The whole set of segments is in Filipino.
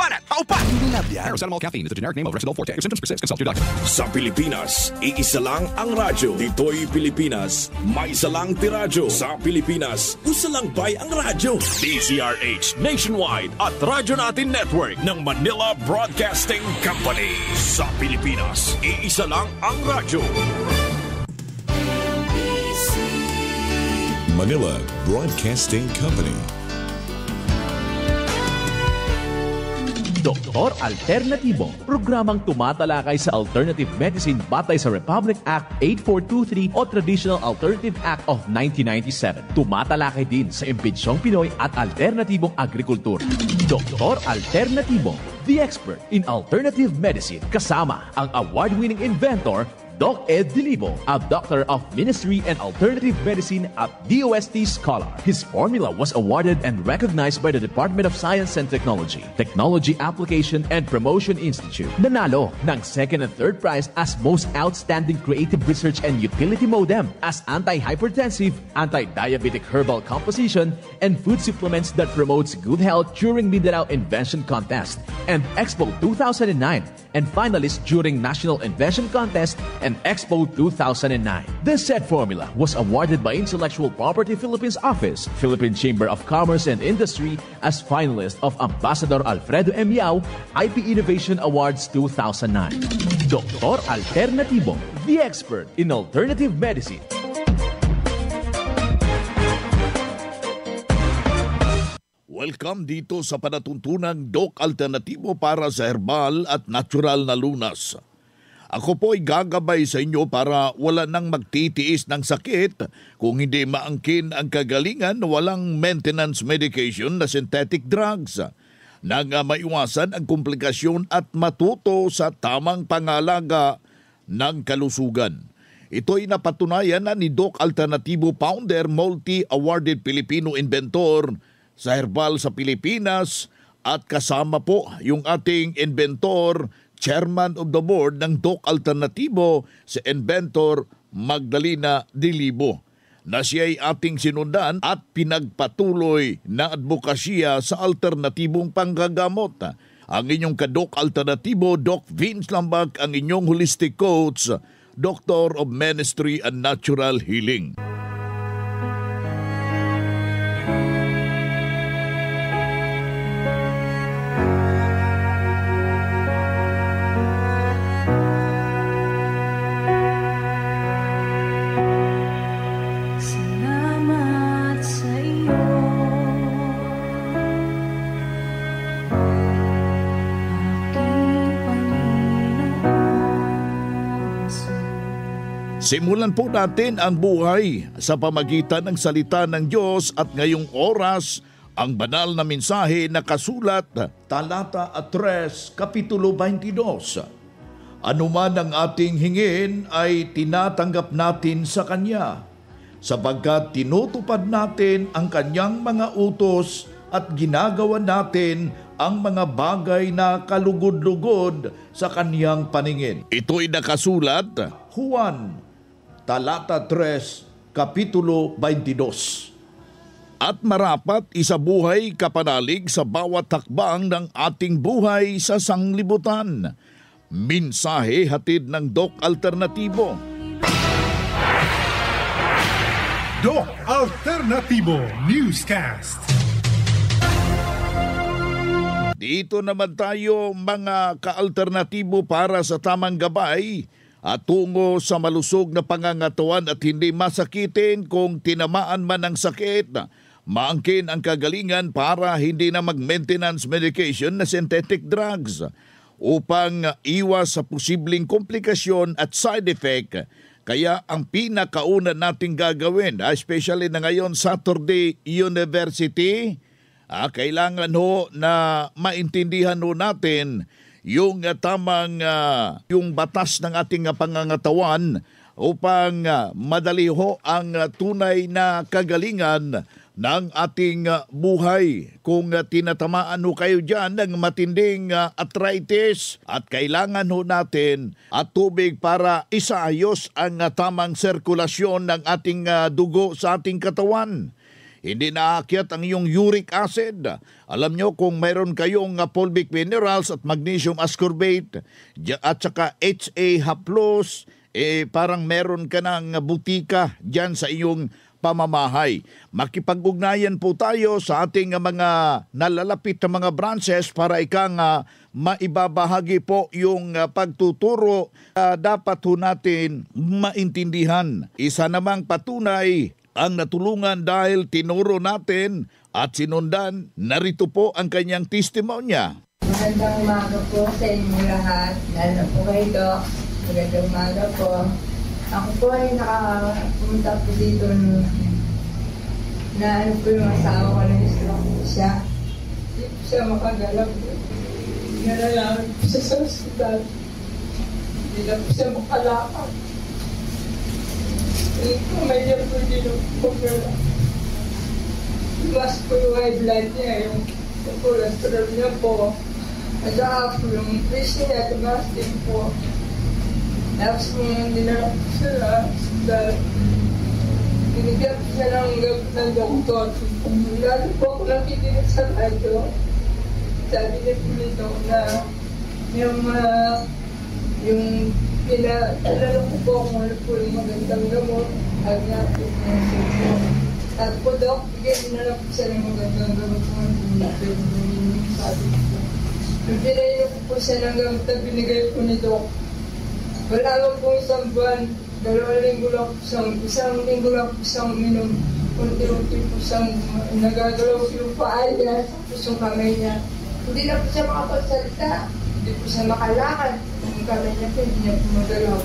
Banat! Paupat! Hindi lab yan. Paracetamol caffeine is a generic name of Residol Forte. If symptoms persist, consult your doctor. Sa Pilipinas, iisa lang ang radyo. Dito'y Pilipinas, may isa lang tiradyo. Sa Pilipinas, usa lang bay ang radyo. DZRH Nationwide at Radyo Natin Network ng Manila Broadcasting Company. Sa Pilipinas, iisa lang ang radyo. Manila Broadcasting Company. Doktor Alternatibo, programang tumatalakay sa alternative medicine batay sa Republic Act 8423 o Traditional Alternative Act of 1997. Tumatalakay din sa impinsyong Pinoy at alternatibong agrikultura. Doktor Alternatibo, the expert in alternative medicine. Kasama ang award-winning inventor, Doc Ed Dilibo, a doctor of ministry and alternative medicine at DOST Scholar. His formula was awarded and recognized by the Department of Science and Technology, Technology Application and Promotion Institute. Nanalo ng second and third prize as Most Outstanding Creative Research and Utility Modem, as anti-hypertensive, anti-diabetic herbal composition, and food supplements that promotes good health during Mindanao Invention Contest and Expo 2009, and finalist during National Invention Contest and Expo 2009. This said formula was awarded by Intellectual Property Philippines Office, Philippine Chamber of Commerce and Industry as finalist of Ambassador Alfredo M. Yao IP Innovation Awards 2009. Doktor Alternatibo, the expert in alternative medicine. Welcome dito sa panatuntunang Doc Alternatibo para sa herbal at natural na lunas. Ako po ay gagabay sa inyo para wala nang magtitiis ng sakit kung hindi maangkin ang kagalingan na walang maintenance medication na synthetic drugs. Nang maiwasan ang komplikasyon at matuto sa tamang pangalaga ng kalusugan. Ito'y napatunayan na ni Doc Alternatibo founder, multi-awarded Filipino inventor sa herbal sa Pilipinas at kasama po yung ating inventor, Chairman of the Board ng Doc Alternatibo, si Inventor Magdalena Dilibo, na siya ay ating sinundan at pinagpatuloy na advokasya sa alternatibong panggagamot. Ang inyong ka-Doc Alternatibo, Doc Vince Lambak, ang inyong holistic coach, Doctor of Ministry and Natural Healing. Simulan po natin ang buhay sa pamagitan ng salita ng Diyos at ngayong oras ang banal na mensahe na kasulat talata 3, kapitulo 22. Ano man ang ating hingin ay tinatanggap natin sa Kanya, sapagkat tinutupad natin ang Kanyang mga utos at ginagawa natin ang mga bagay na kalugod-lugod sa Kanyang paningin. Ito'y nakasulat, Juan talata 3, kapitulo 22. At marapat isabuhay kapanalig sa bawat hakbang ng ating buhay sa sanglibutan. Mensahe hatid ng Doc Alternatibo. Doc Alternatibo Newscast. Dito naman tayo mga ka-alternatibo para sa tamang gabay at tungo sa malusog na pangangatawan at hindi masakitin kung tinamaan man ng sakit. Maangkin ang kagalingan para hindi na mag-maintenance medication na synthetic drugs upang iwas sa posibleng komplikasyon at side effect. Kaya ang pinakauna nating gagawin, especially na ngayon Saturday University, kailangan ho na maintindihan ho natin yung tamang yung batas ng ating pangangatawan upang madali ho ang tunay na kagalingan ng ating buhay. Kung tinatamaan ho kayo dyan ng matinding arthritis at kailangan ho natin at tubig para isaayos ang tamang sirkulasyon ng ating dugo sa ating katawan. hindi naakyat ang iyong uric acid. Alam nyo, kung mayroon kayong fulvic minerals at magnesium ascorbate at saka HA haplos, parang meron ka ng butika dyan sa iyong pamamahay. Makipag-ugnayan po tayo sa ating mga nalalapit na mga branches para maibabahagi po yung pagtuturo dapat ho natin maintindihan. Isa namang patunay ang natulungan dahil tinuro natin at sinundan. Narito po ang kanyang testimonya. Magandang umaga po sa inyo lahat. Lalo po kayo, Doc. Magandang umaga po. Ako po ay nakapunta po dito na po yung asawa ko na stroke po siya. Hindi po siya makagalaw. Nalalaman po siya sa hospital. Hindi na po siya makalakad. Hindi po may niya po po pero tumas po yung high blood niya, yung cholesterol niya po. At saka po yung pressure niya, tumas din po. Tapos nung dinala po siya na hospital, binigyan po siya ng doktor. Lalo po ako nakikinig sa radyo. Sabi niya po nito na yung pinalala ko po kung ano po yung magandang gamot. Sabi niya po yung sexo. Tapos po, Dok, dinala po siya ng magandang gamot kung ano po yung sabi ko. Nung pinainom ko po siya ng gamot na binigay po ni Dok, wala lang po isang buwan, isang linggo lang po siyang minum. Unti-unti po siyang nagagalaw yung paa niya, tapos yung kamay niya. Hindi na po siya makapagsalita, hindi po siya makalakad. Yung kamay niya po, hindi niya po magalaw.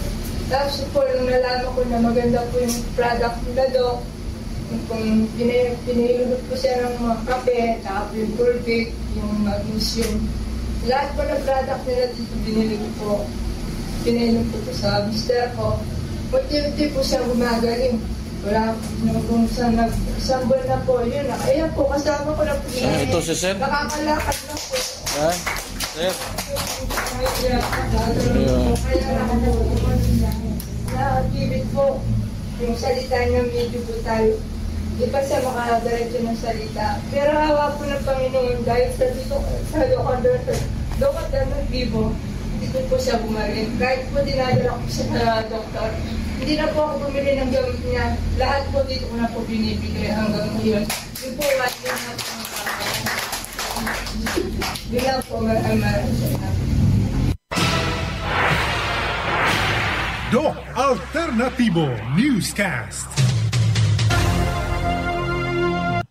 Tapos po, nung nalaman ko na maganda po yung product nila, Doc, kung pinahilulot po siya ng mga kape, tapos yung fulvic, yung magnesium. Lahat po ng product nila dito binili ko po. Pinainom po sa mister ko. Unti-unti po siya gumagaling. Wala kung isang buwan na po yun. Ayan po, kasama ko na po. Ito si Sir? Nakakalakad na po. Ha? Sir? Kaya nakakibit po. Yung salita niya medyo po tayo. Di pa siya makadiretso ng salita. Pero hawa po ng Panginoon dahil sa doktor ng Vivo. Hindi po siya bumalik. Kahit po dinadala ko siya sa doktor, hindi na po ako bumili ng gamit niya. Lahat po dito ko na po binibigay hanggang ngayon. Yung po, what yun na po ang bilang po maraming salamat. Doc Alternativo Newscast.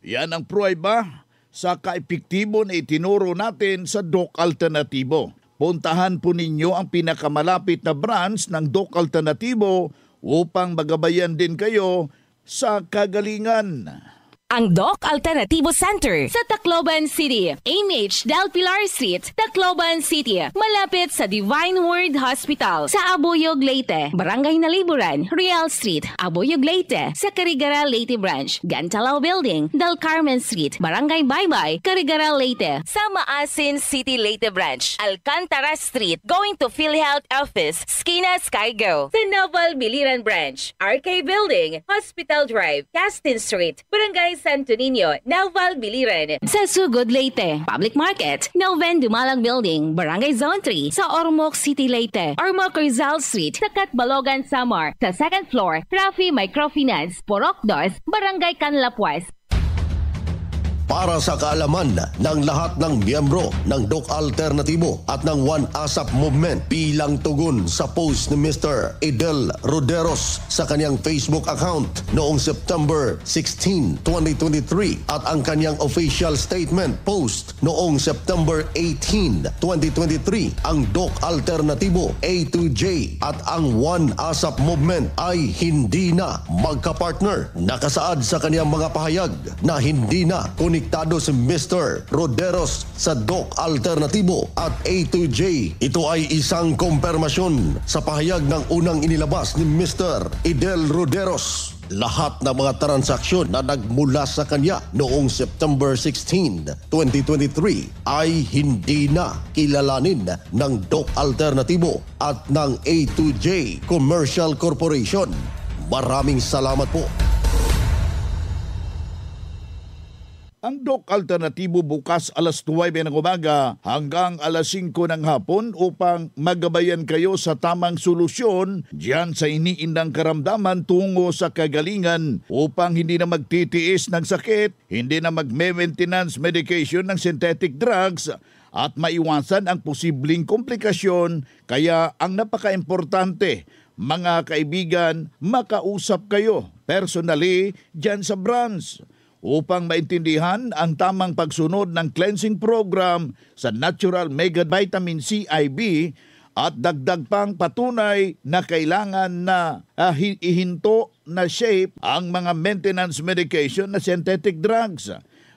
Yan ang pruweba sa kaepektibo na itinuro natin sa Doc Alternativo. Puntahan po ninyo ang pinakamalapit na branch ng Doc Alternativo upang magabayan din kayo sa kagalingan. Ang Doc Alternativo Center sa Tacloban City, AMH Del Pilar Street, Tacloban City, malapit sa Divine Word Hospital sa Abuyog, Leyte, Barangay Naliburan, Real Street, Abuyog, Leyte, sa Carigara, Leyte Branch, Gantalao Building, Del Carmen Street, Barangay Baybay, Carigara, Leyte, sa Maasin City, Leyte Branch, Alcantara Street, going to PhilHealth Office, Skina Skygo, sa Naval Biliran Branch, RK Building, Hospital Drive, Castin Street, Barangay Santo Niño, Naval Biliran, sa Sugod, Leyte, Public Market, Noven Dumalang Building, Barangay Zone 3, sa Ormoc City, Leyte, Ormoc Rizal Street, sa Catbalogan, Samar, sa second floor, Rafi Microfinance, Porok 2, Barangay Canlapuas. Para sa kaalaman ng lahat ng miyembro ng Doc Alternativo at ng One ASAP Movement bilang tugon sa post ni Mr. Idel Roderos sa kanyang Facebook account noong September 16, 2023 at ang kanyang official statement post noong September 18, 2023, ang Doc Alternativo A to J at ang One ASAP Movement ay hindi na magkapartner. Nakasaad sa kanyang mga pahayag na hindi na konektado si Mr. Roderos sa Doc Alternativo at A2J. Ito ay isang kumpirmasyon sa pahayag ng unang inilabas ni Mr. Idel Roderos. Lahat ng mga transaksyon na nagmula sa kanya noong September 16, 2023 ay hindi na kilalanin ng Doc Alternativo at ng A2J Commercial Corporation. Maraming salamat po. Ang Doc Alternatibo bukas alas 9 ng umaga hanggang alas 5 ng hapon upang magabayan kayo sa tamang solusyon diyan sa iniindang karamdaman tungo sa kagalingan upang hindi na magtitiis ng sakit, hindi na magme-maintenance medication ng synthetic drugs at maiwasan ang posibleng komplikasyon. Kaya ang napaka-importante, mga kaibigan, makausap kayo personally diyan sa branch upang maintindihan ang tamang pagsunod ng cleansing program sa Natural Mega Vitamin C IB at dagdag pang patunay na kailangan na ihinto na shape ang mga maintenance medication na synthetic drugs.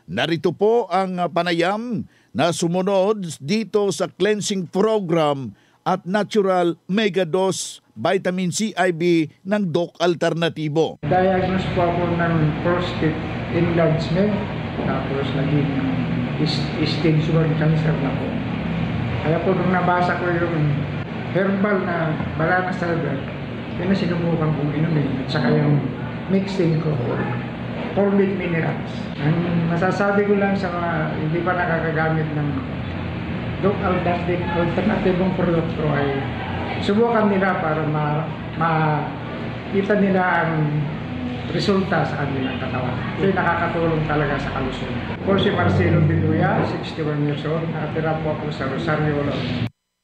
Narito po ang panayam na sumunod dito sa cleansing program at Natural Mega Dose Vitamin C IB ng Doc Alternatibo. Diagnose po ako ng prostate enlargement, tapos naging stage 1 cancer na po. Kaya po nung nabasa ko yung herbal na Balana Salver, yun na sinubukan kong inumin, at saka yung mixing ko, Formic Minerals. Ang masasabi ko lang sa mga hindi pa nakakagamit ng Doc Alternatibong produkto ay subukan nila para makita nila ang resulta sa kanilang katawan. Ito'y nakakatulong talaga sa kalusugan. Po si Marcelo Biduya, 61 years old, nakatira po ako sa Rosario.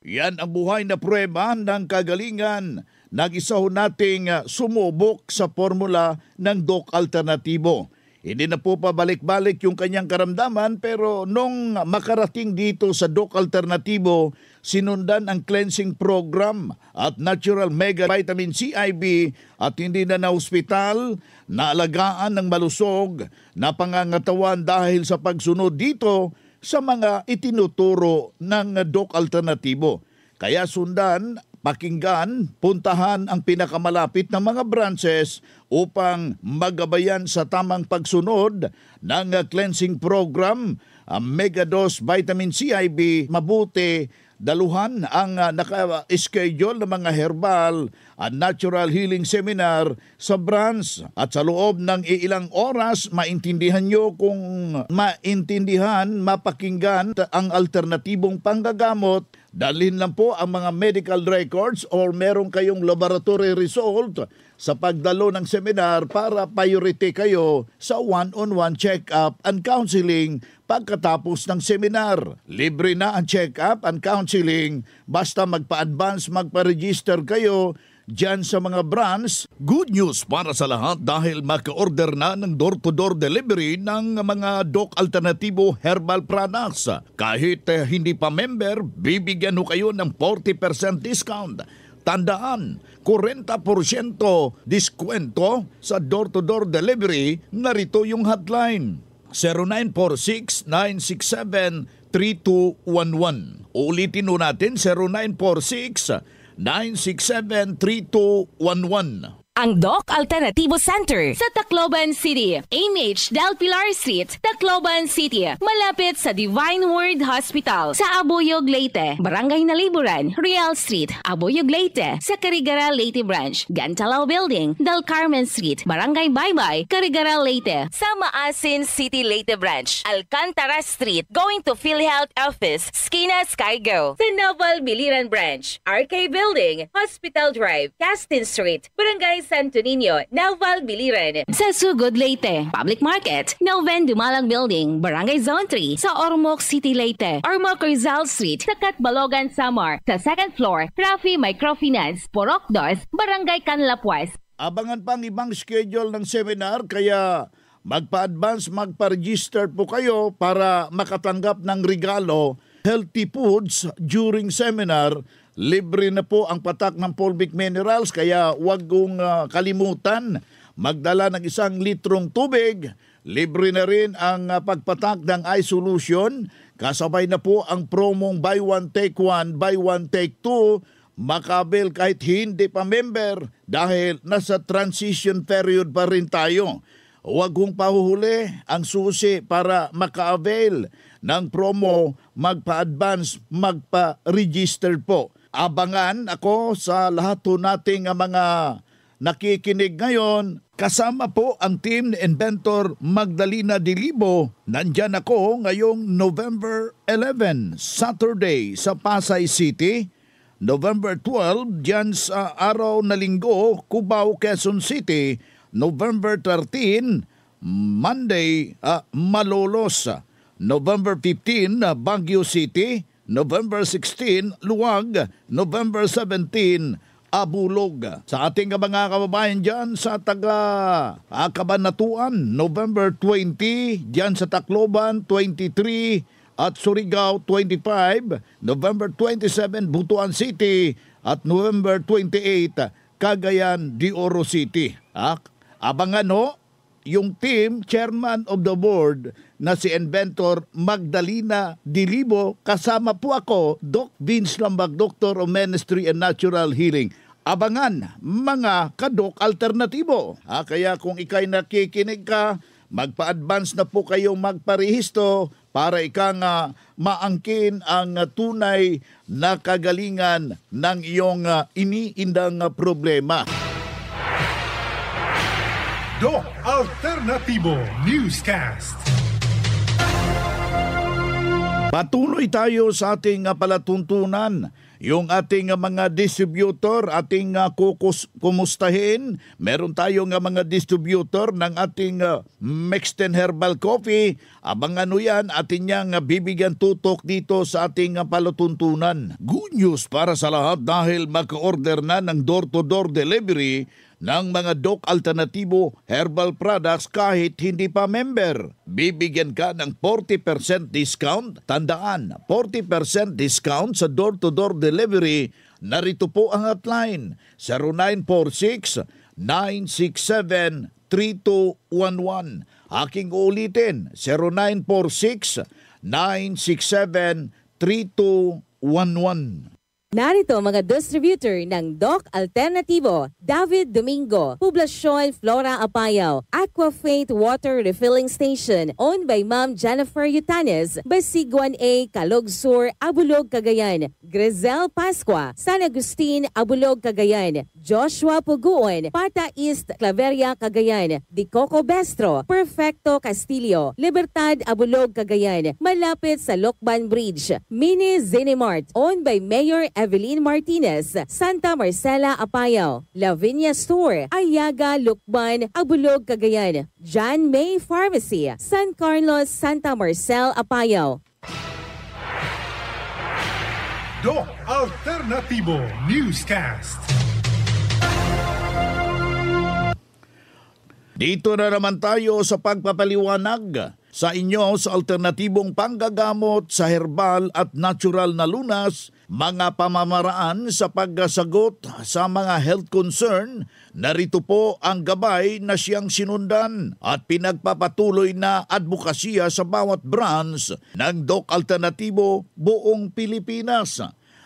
Yan ang buhay na prueba ng kagalingan. Nag-isa ho nating sumubok sa formula ng Doc Alternatibo. Hindi na po pabalik-balik yung kanyang karamdaman, pero nung makarating dito sa Doc Alternatibo, sinundan ang cleansing program at Natural Mega Vitamin C IB at hindi na na-hospital, naalagaan ng malusog na pangangatawan dahil sa pagsunod dito sa mga itinuturo ng Doc Alternatibo. Kaya sundan, pakinggan, puntahan ang pinakamalapit na mga branches upang magabayan sa tamang pagsunod ng cleansing program, Mega Dose Vitamin C IB. Mabuti, daluhan ang naka-schedule ng mga herbal at natural healing seminar sa branch. At sa loob ng ilang oras, maintindihan nyo kung mapakinggan ang alternatibong panggagamot. Dalhin lang po ang mga medical records or meron kayong laboratory result sa pagdalo ng seminar para priority kayo sa one-on-one check-up and counseling pagkatapos ng seminar. Libre na ang check-up and counseling basta magpa-advance, magpa-register kayo diyan sa mga branch. Good news para sa lahat dahil maka-order na ng door-to-door delivery ng mga Doc Alternatibo herbal products. Kahit hindi pa member, bibigyan ho kayo ng 40% discount. Tandaan, 40% diskwento sa door-to-door delivery. Narito yung hotline, 0946-967-3211. Ulitin ho natin, 0946-967-3211. Ang Doc Alternativo Center sa Tacloban City, AMH Del Pilar Street, Tacloban City, malapit sa Divine Word Hospital sa Abuyog, Leyte, Barangay Naliburan, Real Street, Abuyog, Leyte, sa Carigara, Leyte Branch, Gantalao Building, Del Carmen Street, Barangay Baybay, Carigara, Leyte, sa Maasin City, Leyte Branch, Alcantara Street, going to PhilHealth Office, Skina Skygo, sa Naval Biliran Branch, RK Building, Hospital Drive, Castin Street, Barangay Santo Niño, Naval Biliran. Sa Sugod, Leyte, Public Market, Noven Dumalang Building, Barangay Zone 3, sa Ormoc City, Leyte, Ormoc Rizal Street, sa Catbalogan, Samar, sa second floor, Rafi Microfinance, Porok 2, Barangay Canlapuas. Abangan pang ibang schedule ng seminar kaya magpa-advance, magpa-register po kayo para makatanggap ng regalo, healthy foods during seminar. Libre na po ang patak ng Formic Minerals kaya huwag kong kalimutan magdala ng 1 litrong tubig. Libre na rin ang pagpatak ng eye solution. Kasabay na po ang promong buy one take one, buy one take two. Makabil kahit hindi pa member dahil nasa transition period pa rin tayo. Huwag kong pahuhuli ang susi para maka-avail ng promo, magpa-advance, magpa-register po. Abangan ako sa lahat po nating mga nakikinig ngayon, kasama po ang team ni Inventor Magdalena Dilibo. Nandyan ako ngayong November 11, Saturday sa Pasay City. November 12, dyan sa araw na linggo, Cubao, Quezon City. November 13, Monday, Malolos. November 15, Baguio City. November 16, Luwag. November 17, Abulog. Sa ating mga kababayan dyan sa taga Cabanatuan, November 20, dyan sa Tacloban, 23, at Surigao 25, November 27 Butuan City at November 28 Cagayan de Oro City. Abangan ho yung team chairman of the board na si Inventor Magdalena Dilibo, kasama po ako, Doc Vince Lambag, Doctor of Ministry and Natural Healing. Abangan mga kadok alternatibo. Kaya kung ikay nakikinig ka, magpa-advance na po kayong magparehisto para maangkin ang tunay na kagalingan ng iyong iniindang problema. Doc Alternativo Newscast. Patuloy tayo sa ating palatuntunan. Yung ating mga distributor, ating kumustahin. Meron tayong mga distributor ng ating Mexten Herbal Coffee. Abangan nyo yan, atin niyang bibigyan tutok dito sa ating palatuntunan. Good news para sa lahat dahil mag-order na ng door-to-door delivery ng mga Doc Alternativo Herbal Products kahit hindi pa member. Bibigyan ka ng 40% discount. Tandaan, 40% discount sa door-to-door delivery. Narito po ang hotline, 0946-967-3211. Aking ulitin, 0946-967-3211. Narito mga distributor ng Doc Alternativo, David Domingo, Poblacion Flora Apayao, Aquafaith Water Refilling Station, owned by Ma'am Jennifer Yutanes, Basiguan A, Calog Sur, Abulog, Cagayan, Grizel Pascua, San Agustin, Abulog, Cagayan, Joshua Puguon, Pata East, Claveria, Cagayan, Di Coco Bestro, Perfecto Castillo, Libertad, Abulog, Cagayan, malapit sa Lokban Bridge, Mini Zinimart, owned by Mayor Evelyn Martinez, Santa Marcela Apayao, Lavinia Store, Ayaga, Lukban, Abulog, Cagayan, John May Pharmacy, San Carlos, Santa Marcel, Apayao. Doc Alternativo Newscast. Dito na naman tayo sa pagpapaliwanag sa inyo sa alternatibong panggagamot sa herbal at natural na lunas, mga pamamaraan sa pagsagot sa mga health concern. Narito po ang gabay na siyang sinundan at pinagpapatuloy na advokasya sa bawat branch ng Doc Alternativo buong Pilipinas.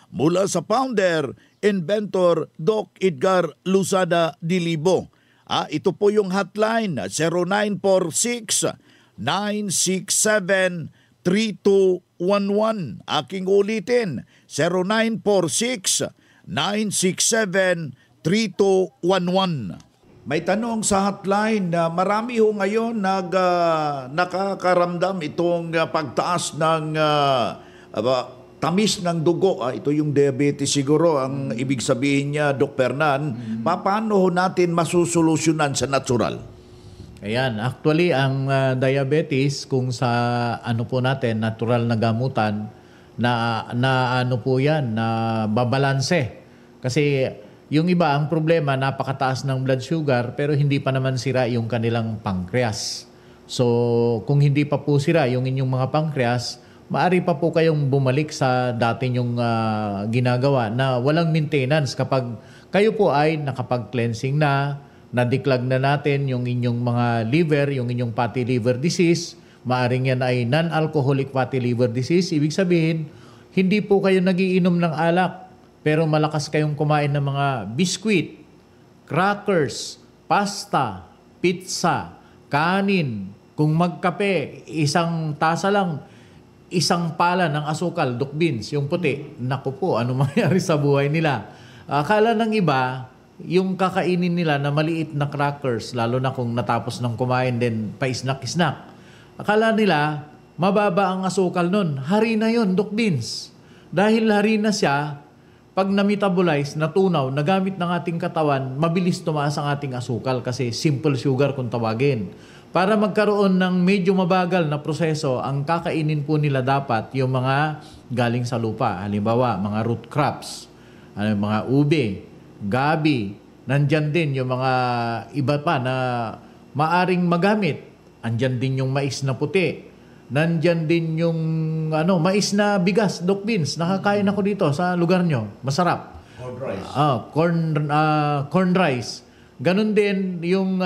Mula sa founder, inventor Doc Edgar Luzada Dilibo. Ito po yung hotline, 0946-967-3211. Aking ulitin, 0946-967-3211. May tanong sa hotline na marami ho ngayon nakakaramdam itong pagtaas ng tamis ng dugo. Ito yung diabetes siguro ang ibig sabihin niya, Dr. Fernan. Paano ho natin masusolusyonan sa natural? Ayan, actually ang diabetes kung sa ano po natin natural na gamutan na ano po 'yan na babalanse. Kasi yung iba ang problema napakataas ng blood sugar pero hindi pa naman sira yung kanilang pancreas. So kung hindi pa po sira yung inyong mga pancreas, maari pa po kayong bumalik sa dati nyong ginagawa na walang maintenance kapag kayo po ay nakapag-cleansing na, nadiklag na natin yung inyong mga liver, yung inyong fatty liver disease. Maaring yan ay non-alcoholic fatty liver disease. Ibig sabihin, hindi po kayo nagiinom ng alak, pero malakas kayong kumain ng mga biskwit, crackers, pasta, pizza, kanin. Kung magkape, isang tasa lang, isang pala ng asukal, Doc Beans, yung puti. Naku po, ano mangyari sa buhay nila? Akala ng iba, yung kakainin nila na maliit na crackers, lalo na kung natapos ng kumain din pa-snack-snack. Akala nila, mababa ang asukal nun. Harina yun, Doc Vince. Dahil harina siya, pag na-metabolize, natunaw, nagamit ng ating katawan, mabilis tumaas ang ating asukal kasi simple sugar kung tawagin. Para magkaroon ng medyo mabagal na proseso, ang kakainin po nila dapat yung mga galing sa lupa. Halimbawa, mga root crops, mga ube, gabi. Nandyan din yung mga iba pa na maaring magamit. Andyan din yung mais na puti. Nandyan din yung mais na bigas, Doc Vince. Nakakain ako dito sa lugar nyo. Masarap. Corn rice. Corn rice. Ganon din yung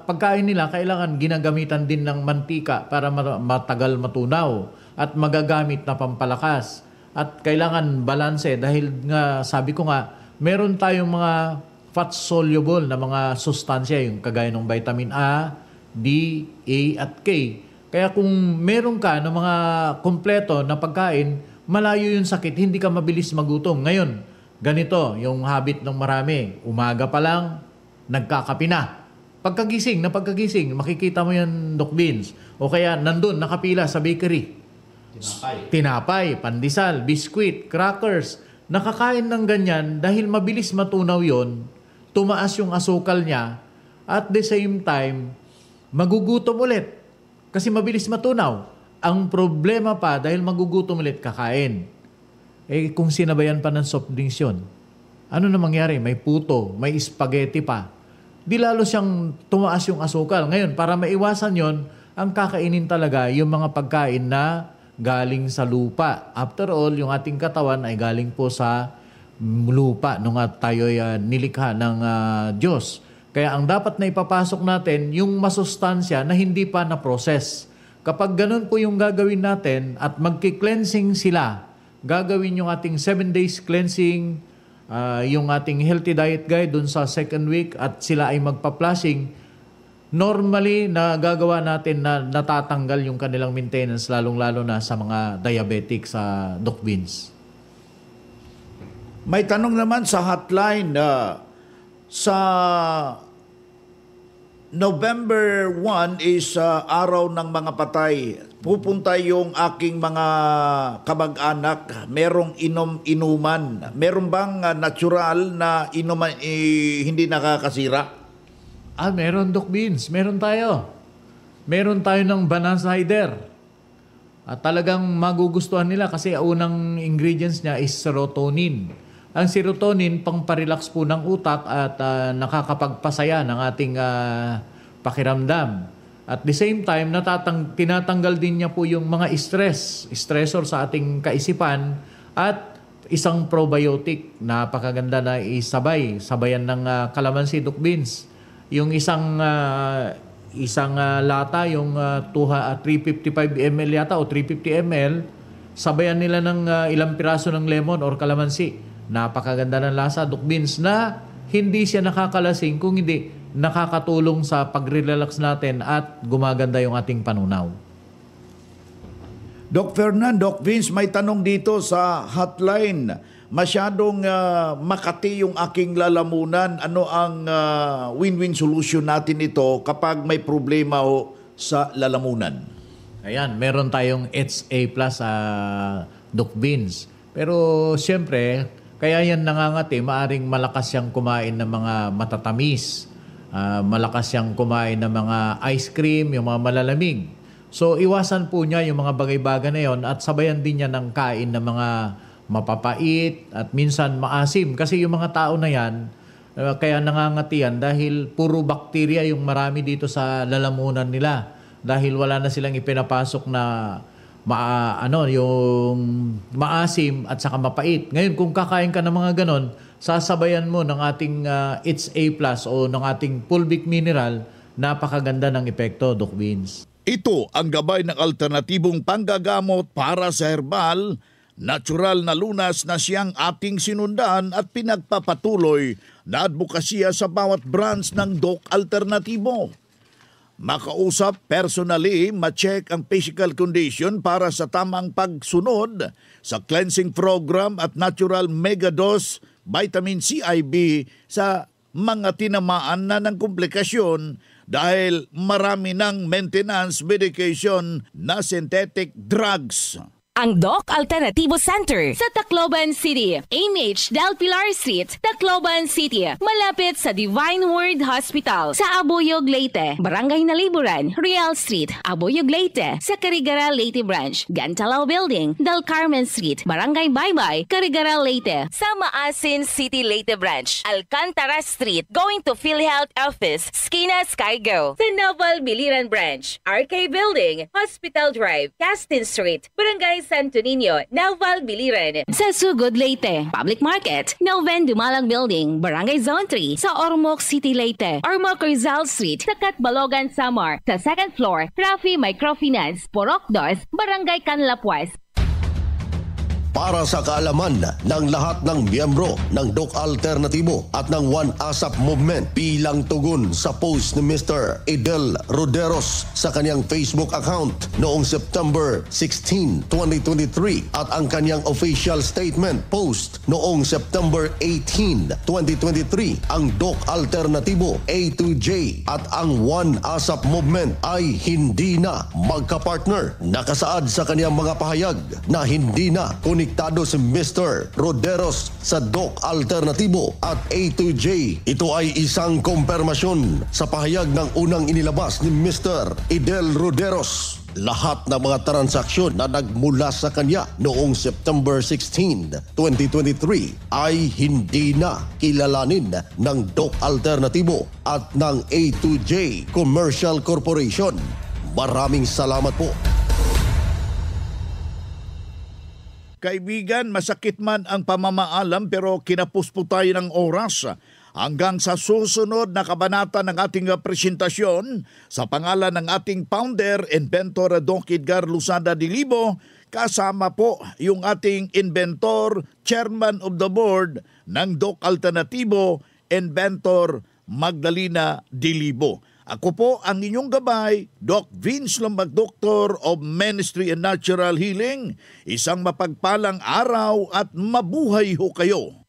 pagkain nila, kailangan ginagamitan din ng mantika para matagal matunaw at magagamit na pampalakas. At kailangan balanse dahil nga, sabi ko nga, meron tayong mga fat-soluble na mga sustansya, yung kagaya ng vitamin A, D, A at K. Kaya kung meron ka ng mga kompleto na pagkain, malayo yung sakit, hindi ka mabilis magutom. Ngayon, ganito yung habit ng marami. Umaga pa lang, nagkakape na. Pagkagising, makikita mo yan, Doc Vince. O kaya nandun, nakapila sa bakery. Tinapay, pandesal, biskwit, crackers. Nakakain ng ganyan dahil mabilis matunaw yon, tumaas yung asukal niya, at the same time, magugutom ulit. Kasi mabilis matunaw. Ang problema pa, dahil magugutom ulit, kakain. Kung sinabayan pa ng soft drinks yun, ano na mangyari? May puto, may spaghetti pa. Di lalo siyang tumaas yung asukal. Ngayon, para maiwasan yon, ang kakainin talaga yung mga pagkain na galing sa lupa. After all, yung ating katawan ay galing po sa lupa nung tayo nilikha ng Diyos. Kaya ang dapat na ipapasok natin, yung masustansya na hindi pa na-process. Kapag ganun po yung gagawin natin at magki-cleansing sila, gagawin yung ating 7 days cleansing, yung ating healthy diet guide dun sa second week at sila ay magpa-flushing, normally na gagawa natin na natatanggal yung kanilang maintenance, lalong-lalo na sa mga diabetic sa Doc Vince. May tanong naman sa hotline sa November 1 is araw ng mga patay. Pupunta yung aking mga kamag-anak, merong inuman. Meron bang natural na inuman hindi nakakasira? Meron, Doc Vince. Meron tayo. Meron tayo ng Banana Cider. At talagang magugustuhan nila kasi unang ingredients niya is serotonin. Ang serotonin, pang-parelax po ng utak at nakakapagpasaya ng ating pakiramdam. At the same time, tinatanggal din niya po yung mga stressor sa ating kaisipan at isang probiotic. Napakaganda na sabayan ng kalamansi, Doc Vince. Yung isang lata, yung 355 ml yata o 350 ml, sabayan nila ng ilang piraso ng lemon or kalamansi. Napakaganda ng lasa, Doc Vince, na hindi siya nakakalasing kung hindi nakakatulong sa pag-relax natin at gumaganda yung ating panunaw. Doc Fernando, Doc Vince, may tanong dito sa hotline. Masyadong makati yung aking lalamunan. Ano ang win-win solution natin ito kapag may problema sa lalamunan? Ayan, meron tayong HA+, Doc Vince. Pero siyempre, kaya yan nangangati, maaring malakas siyang kumain ng mga matatamis. Malakas siyang kumain ng mga ice cream, yung mga malalamig. So, iwasan po niya yung mga bagay-bagay na yon at sabayan din niya ng kain ng mga mapapait at minsan maasim. Kasi yung mga tao na yan, kaya nangangati yan dahil puro bakterya yung marami dito sa lalamunan nila. Dahil wala na silang ipinapasok na yung maasim at saka mapait. Ngayon, kung kakain ka ng mga ganon, sasabayan mo ng ating HA+ o ng ating fulvic mineral, napakaganda ng epekto, Doc Vince. Ito ang gabay ng alternatibong panggagamot para sa herbal, natural na lunas na siyang ating sinundan at pinagpapatuloy na advokasya sa bawat branch ng Doc Alternatibo. Makausap personally, ma-check ang physical condition para sa tamang pagsunod sa cleansing program at natural megadose vitamin CIB sa mga tinamaan na ng komplikasyon dahil marami ng maintenance medication na synthetic drugs. Ang Doc Alternativo Center sa Tacloban City, AMH Del Pilar Street, Tacloban City, malapit sa Divine Word Hospital sa Abuyog, Leyte, Barangay Naliburan, Real Street, Abuyog, Leyte, sa Carigara, Leyte Branch, Gantalao Building, Del Carmen Street, Barangay Baybay, Carigara, Leyte, sa Maasin City, Leyte Branch, Alcantara Street, going to PhilHealth Office, Skina Skygo, sa Naval Biliran Branch, RK Building, Hospital Drive, Castin Street, Barangay Santo Niño, Naval Biliran, sa Sugod, Leyte, Public Market, Noven Dumalang Building, Barangay Zone 3, sa Ormoc City, Leyte, Ormoc Rizal Street, sa Catbalogan, Samar, sa second floor, Rafi Microfinance, Porok 2, Barangay Canlapuas. Para sa kaalaman ng lahat ng miyembro ng Doc Alternatibo at ng One ASAP Movement bilang tugon sa post ni Mr. Idel Roderos sa kanyang Facebook account noong September 16, 2023 at ang kanyang official statement post noong September 18, 2023, ang Doc Alternatibo A to J at ang One ASAP Movement ay hindi na magkapartner. Nakasaad sa kanyang mga pahayag na hindi na konektado si Mr. Roderos sa Doc Alternatibo at A2J. Ito ay isang kumpirmasyon sa pahayag ng unang inilabas ni Mr. Idel Roderos. Lahat ng mga transaksyon na nagmula sa kanya noong September 16, 2023 ay hindi na kilalanin ng Doc Alternatibo at ng A2J Commercial Corporation. Maraming salamat po. Kaibigan, masakit man ang pamamaalam pero kinapos po tayo ng oras. Hanggang sa susunod na kabanata ng ating presentasyon, sa pangalan ng ating founder, inventor Doc Edgar Luzada Dilibo, kasama po yung ating inventor, chairman of the board ng Doc Alternatibo, inventor Magdalena Dilibo. Ako po ang inyong gabay, Doc Vince Lombag, Doctor of Ministry and Natural Healing. Isang mapagpalang araw at mabuhay ho kayo.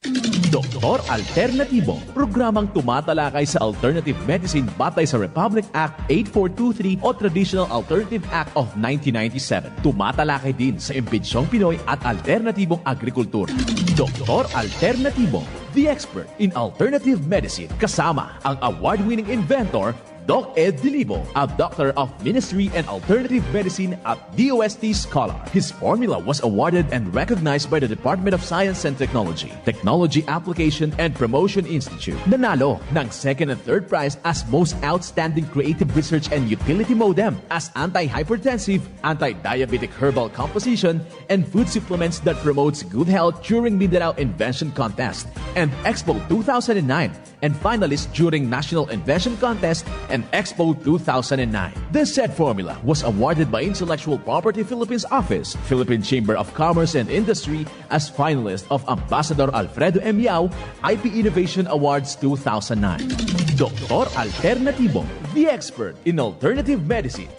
Doktor Alternatibo, programang tumatalakay sa alternative medicine batay sa Republic Act 8423 o Traditional Alternative Act of 1997. Tumatalakay din sa impinsyong Pinoy at alternatibong agrikultura. Doktor Alternatibo, the expert in alternative medicine, kasama ang award-winning inventor Doc Ed Dilibo, a Doctor of Ministry and Alternative Medicine at DOST Scholar. His formula was awarded and recognized by the Department of Science and Technology, Technology Application and Promotion Institute. Nanalo ng second and third prize as Most Outstanding Creative Research and Utility Modem as Anti-Hypertensive, Anti-Diabetic Herbal Composition, and Food Supplements that promotes good health during Mindanao Invention Contest and Expo 2009, and finalist during National Invention Contest and Expo 2009. The said formula was awarded by Intellectual Property Philippines Office, Philippine Chamber of Commerce and Industry as finalist of Ambassador Alfredo M. Yao IP Innovation Awards 2009. Doktor Alternatibo, the expert in alternative medicine.